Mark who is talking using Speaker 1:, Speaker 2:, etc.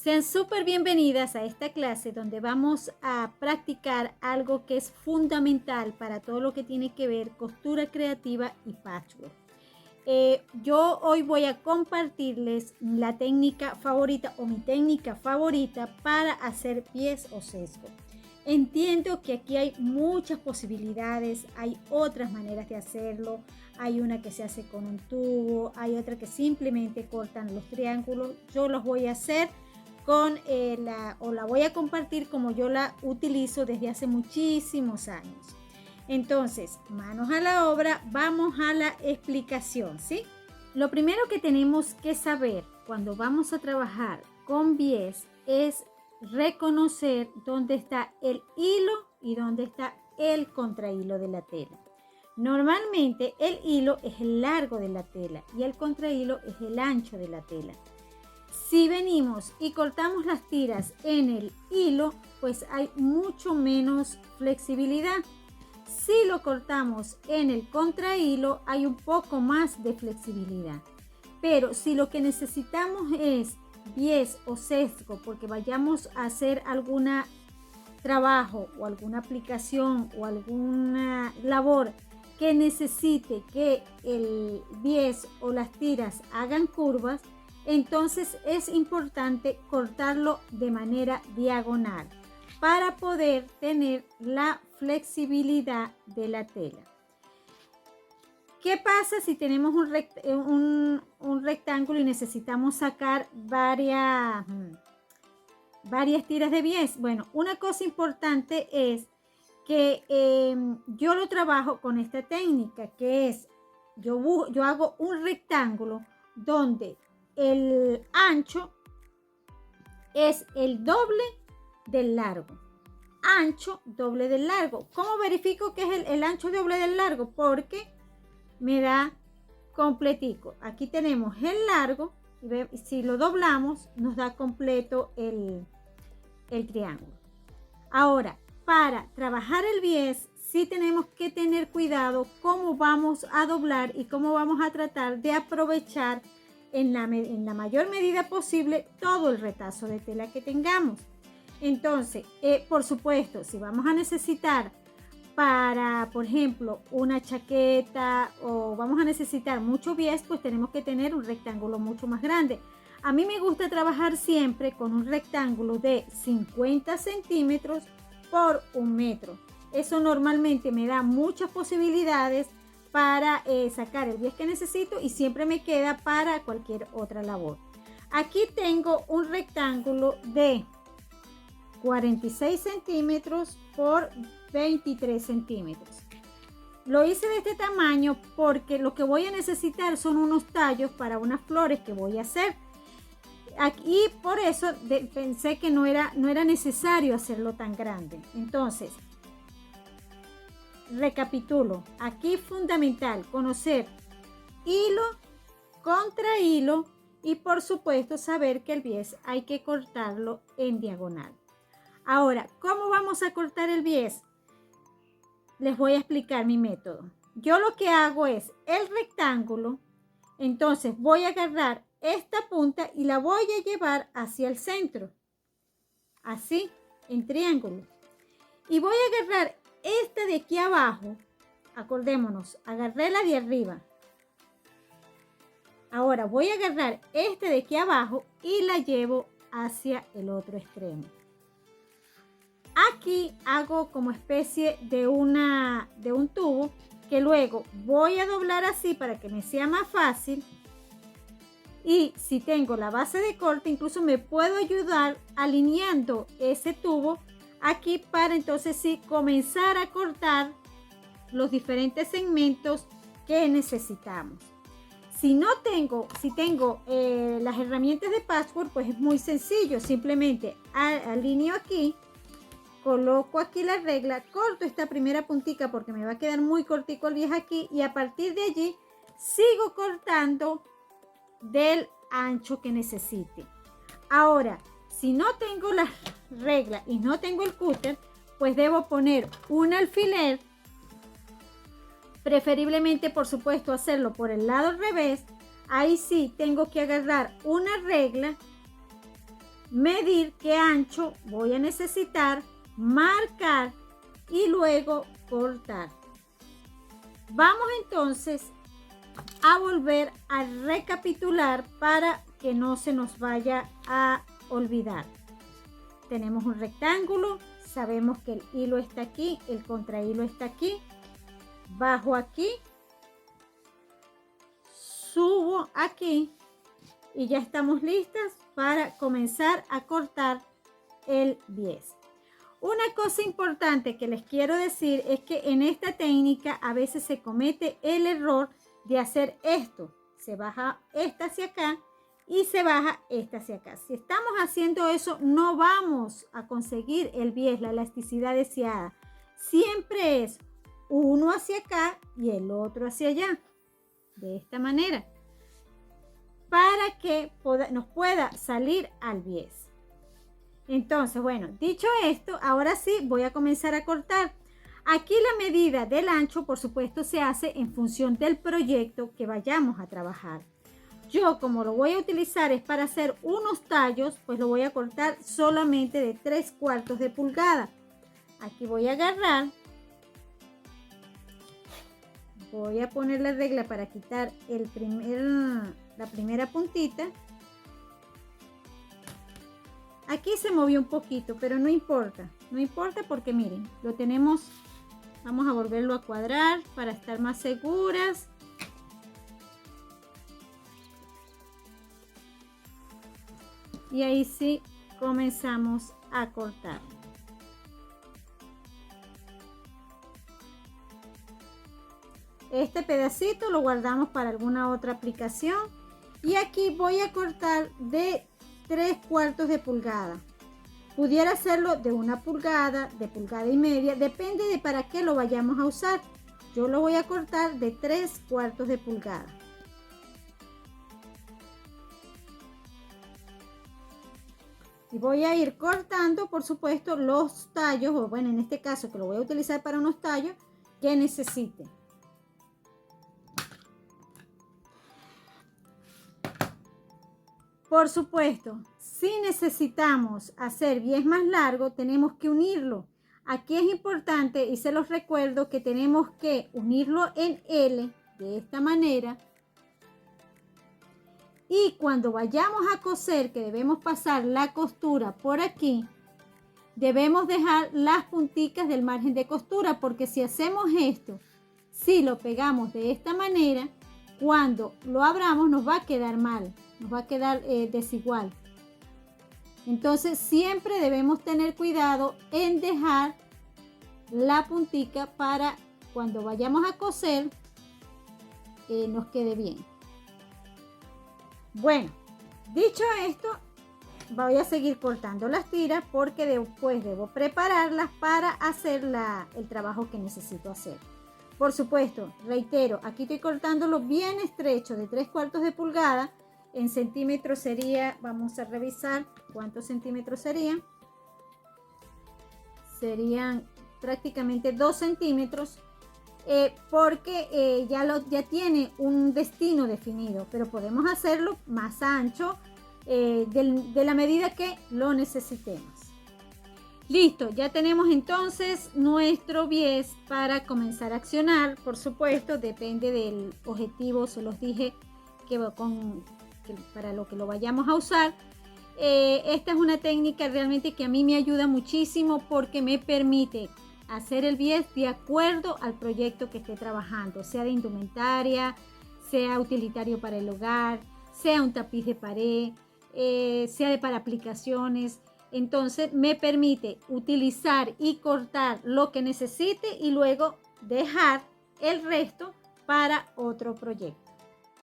Speaker 1: Sean súper bienvenidas a esta clase donde vamos a practicar algo que es fundamental para todo lo que tiene que ver costura creativa y patchwork. Yo hoy voy a compartirles la técnica favorita o mi técnica favorita para hacer pies o sesgo. Entiendo que aquí hay muchas posibilidades, hay otras maneras de hacerlo, hay una que se hace con un tubo, hay otra que simplemente cortan los triángulos. Yo los voy a hacer con la voy a compartir como yo la utilizo desde hace muchísimos años. Entonces, manos a la obra, vamos a la explicación, ¿sí? Lo primero que tenemos que saber cuando vamos a trabajar con bies es reconocer dónde está el hilo y dónde está el contrahilo de la tela. Normalmente el hilo es el largo de la tela y el contrahilo es el ancho de la tela. Si venimos y cortamos las tiras en el hilo, pues hay mucho menos flexibilidad. Si lo cortamos en el contrahilo, hay un poco más de flexibilidad. Pero si lo que necesitamos es bies o sesgo, porque vayamos a hacer algún trabajo o alguna aplicación o alguna labor que necesite que el bies o las tiras hagan curvas, entonces es importante cortarlo de manera diagonal para poder tener la flexibilidad de la tela. ¿Qué pasa si tenemos un rectángulo y necesitamos sacar varias tiras de bies? Bueno, una cosa importante es que yo lo trabajo con esta técnica, que es yo hago un rectángulo donde el ancho es el doble del largo. Ancho doble del largo. ¿Cómo verifico que es el ancho doble del largo? Porque me da completico. Aquí tenemos el largo y si lo doblamos nos da completo el triángulo. Ahora, para trabajar el bies sí tenemos que tener cuidado cómo vamos a doblar y cómo vamos a tratar de aprovechar en la mayor medida posible todo el retazo de tela que tengamos. Entonces, por supuesto, si vamos a necesitar para, por ejemplo, una chaqueta o vamos a necesitar mucho bies, pues tenemos que tener un rectángulo mucho más grande. A mí me gusta trabajar siempre con un rectángulo de 50 centímetros por 1 metro. Eso normalmente me da muchas posibilidades para sacar el bies que necesito y siempre me queda para cualquier otra labor. Aquí tengo un rectángulo de 46 centímetros por 23 centímetros. Lo hice de este tamaño porque lo que voy a necesitar son unos tallos para unas flores que voy a hacer. Aquí por eso pensé que no era necesario hacerlo tan grande. Entonces, recapitulo. Aquí es fundamental conocer hilo, contrahilo y por supuesto saber que el bies hay que cortarlo en diagonal. Ahora, ¿cómo vamos a cortar el bies? Les voy a explicar mi método. Yo lo que hago es el rectángulo, entonces voy a agarrar esta punta y la voy a llevar hacia el centro, así, en triángulo. Y voy a agarrar esta de aquí abajo, acordémonos, agarré la de arriba. Ahora voy a agarrar esta de aquí abajo y la llevo hacia el otro extremo. Aquí hago como especie de un tubo que luego voy a doblar así para que me sea más fácil. Y si tengo la base de corte, incluso me puedo ayudar alineando ese tubo aquí para entonces sí comenzar a cortar los diferentes segmentos que necesitamos. Si tengo las herramientas de patchwork, pues es muy sencillo. Simplemente alineo aquí, coloco aquí la regla, corto esta primera puntica porque me va a quedar muy cortico el bies aquí y a partir de allí sigo cortando del ancho que necesite. Ahora, si no tengo la regla y no tengo el cúter, pues debo poner un alfiler, preferiblemente por supuesto hacerlo por el lado al revés. Ahí sí tengo que agarrar una regla medir qué ancho voy a necesitar, marcar y luego cortar. Vamos entonces a volver a recapitular para que no se nos vaya a olvidar. Tenemos un rectángulo, sabemos que el hilo está aquí, el contrahilo está aquí, bajo aquí, subo aquí y ya estamos listas para comenzar a cortar el bies. Una cosa importante que les quiero decir es que en esta técnica a veces se comete el error de hacer esto. Se baja esta hacia acá y se baja esta hacia acá. Si estamos haciendo eso, no vamos a conseguir el bies, la elasticidad deseada. Siempre es uno hacia acá y el otro hacia allá. De esta manera. Para que nos pueda salir al bies. Entonces, bueno, dicho esto, ahora sí voy a comenzar a cortar. Aquí la medida del ancho, por supuesto, se hace en función del proyecto que vayamos a trabajar. Yo, como lo voy a utilizar es para hacer unos tallos, pues lo voy a cortar solamente de 3/4 de pulgada. Aquí voy a agarrar. Voy a poner la regla para quitar la primera puntita. Aquí se movió un poquito, pero no importa. No importa porque miren, lo tenemos. Vamos a volverlo a cuadrar para estar más seguras. Y ahí sí comenzamos a cortar. Este pedacito lo guardamos para alguna otra aplicación. Y aquí voy a cortar de 3/4 de pulgada. Pudiera hacerlo de 1 pulgada, de 1,5 pulgadas, depende de para qué lo vayamos a usar. Yo lo voy a cortar de 3/4 de pulgada. Y voy a ir cortando, por supuesto, los tallos, o bueno, en este caso que lo voy a utilizar para unos tallos que necesite. Por supuesto, si necesitamos hacer bies más largo, tenemos que unirlo. Aquí es importante y se los recuerdo que tenemos que unirlo en L de esta manera. Y cuando vayamos a coser, que debemos pasar la costura por aquí, debemos dejar las punticas del margen de costura, porque si hacemos esto, si lo pegamos de esta manera, cuando lo abramos nos va a quedar mal. Nos va a quedar desigual. Entonces siempre debemos tener cuidado en dejar la puntica para cuando vayamos a coser nos quede bien. Bueno, dicho esto, voy a seguir cortando las tiras porque después debo prepararlas para hacer el trabajo que necesito hacer. Por supuesto, reitero, aquí estoy cortándolo bien estrecho de 3/4 de pulgada. En centímetros sería, vamos a revisar cuántos centímetros serían. Serían prácticamente 2 centímetros porque ya tiene un destino definido, pero podemos hacerlo más ancho de la medida que lo necesitemos. Listo, ya tenemos entonces nuestro bies para comenzar a accionar. Por supuesto, depende del objetivo, se los dije que para lo que lo vayamos a usar. Esta es una técnica realmente que a mí me ayuda muchísimo porque me permite hacer el bies de acuerdo al proyecto que esté trabajando, sea de indumentaria, sea utilitario para el hogar, sea un tapiz de pared, sea para aplicaciones. Entonces me permite utilizar y cortar lo que necesite y luego dejar el resto para otro proyecto.